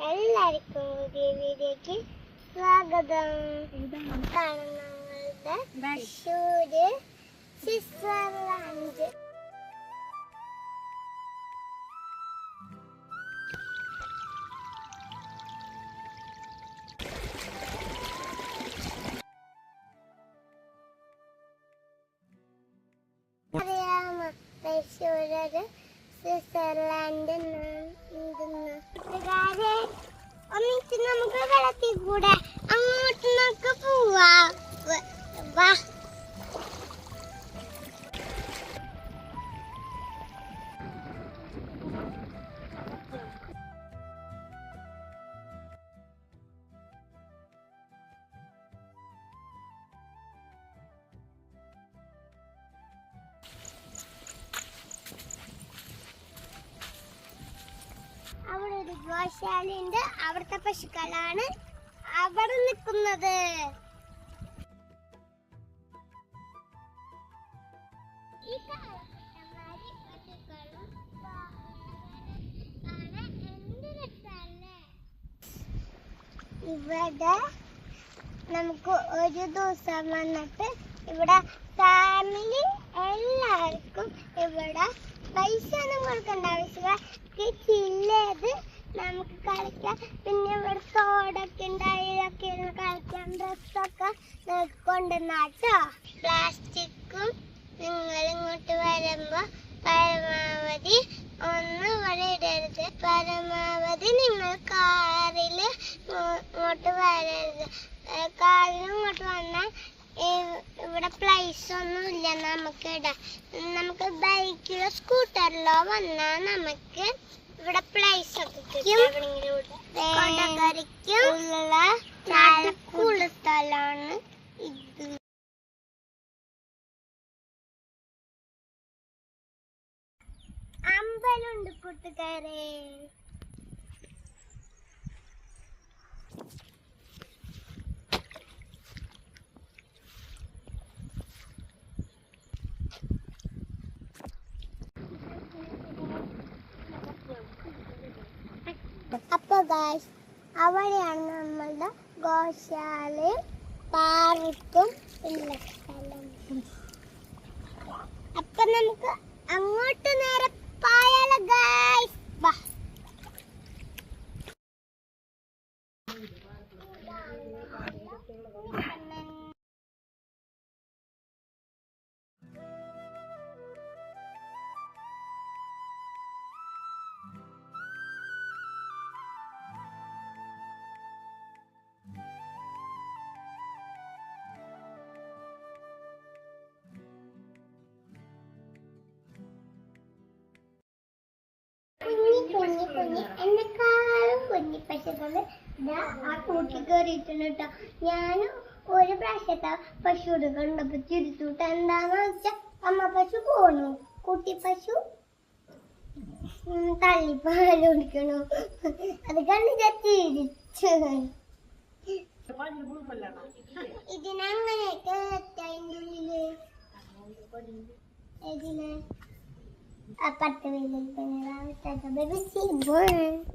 എല്ലാവർക്കും പുതിയ വീഡിയോക്ക് സ്വാഗതം. നമ്മളുടെ തൃശ്ശൂര് സ്വിറ്റ്സർലാൻഡ്. അറിയാമോ തൃശ്ശൂര് സ്വിറ്റ്സർലാൻഡ്? കൂട്ടുകാരെ, ഒന്നിച്ച് നമുക്ക് വെള്ളത്തിൽ കൂടെ അങ്ങോട്ട് നമുക്ക് പോവാം. വാ. അവിടെ ഒരു ഗോശാലയുണ്ട്. അവിടുത്തെ പശുക്കളാണ് അവിടെ നിൽക്കുന്നത്. ഇവിടെ നമുക്ക് ഒരു ദിവസം വന്നിട്ട് ഇവിടെ ഫാമിലി എല്ലാവർക്കും ഇവിടെ പൈസ ഒന്നും കൊടുക്കേണ്ട ആവശ്യമില്ല. ചില്ലത് നമുക്ക് കളിക്കാം. പിന്നെ ഇവിടെ തോടൊക്കെ ഉണ്ടായിലൊക്കെ കളിക്കാം. ഡ്രസ്സൊക്കെ കൊണ്ടുവന്നാട്ടോ. പ്ലാസ്റ്റിക്കും നിങ്ങൾ ഇങ്ങോട്ട് വരുമ്പോ പരമാവധി ഒന്നും ഇവിടെ ഇടരുത്. പരമാവധി നിങ്ങൾ കാറില് ഇങ്ങോട്ട് വരരുത്. കാറിൽ ഇങ്ങോട്ട് വന്നാൽ ഇവിടെ പ്ലേസ് ഒന്നും ഇല്ല നമുക്ക് ഇടാം. നമുക്ക് ബൈക്കിലോ സ്കൂട്ടറിലോ വന്നാൽ നമുക്ക് ഇവിടെ പ്ലേസ് ഒക്കെ കൊടകരയ്ക്കുള്ള നല്ല കൂള സ്ഥലമാണ് ഇത്. അമ്പലമുണ്ട് കൂട്ടുകാരെ. അപ്പൊ ഗായ്സ്, അവിടെയാണ് നമ്മളുടെ ഗോശാലയും പാർക്കും ഉള്ള സ്ഥലം. അപ്പൊ നമുക്ക് അങ്ങോട്ട് നേരെ പോയാലോ ഗായ്സ്? വാ. എന്നെക്കാളും കുഞ്ഞി പശുക്കള് ആ കൂട്ടി കയറിയിട്ടുണ്ട് കേട്ടോ. ഞാനും ഒരു പ്രാവശ്യത്തെ പശുവിടെ കണ്ടപ്പോ ചിരിച്ചുട്ട്. എന്താന്ന് വെച്ചാൽ അമ്മ പശു പോണു, കുട്ടി പശു തള്ളിപ്പാല് കുടിക്കണു. അത് കണ്ട് ഞാൻ ചിരിച്ചു. ഇതിനങ്ങനെയൊക്കെ അതിൻ്റെ ഉള്ളില് ഇതിന് 10 minutes.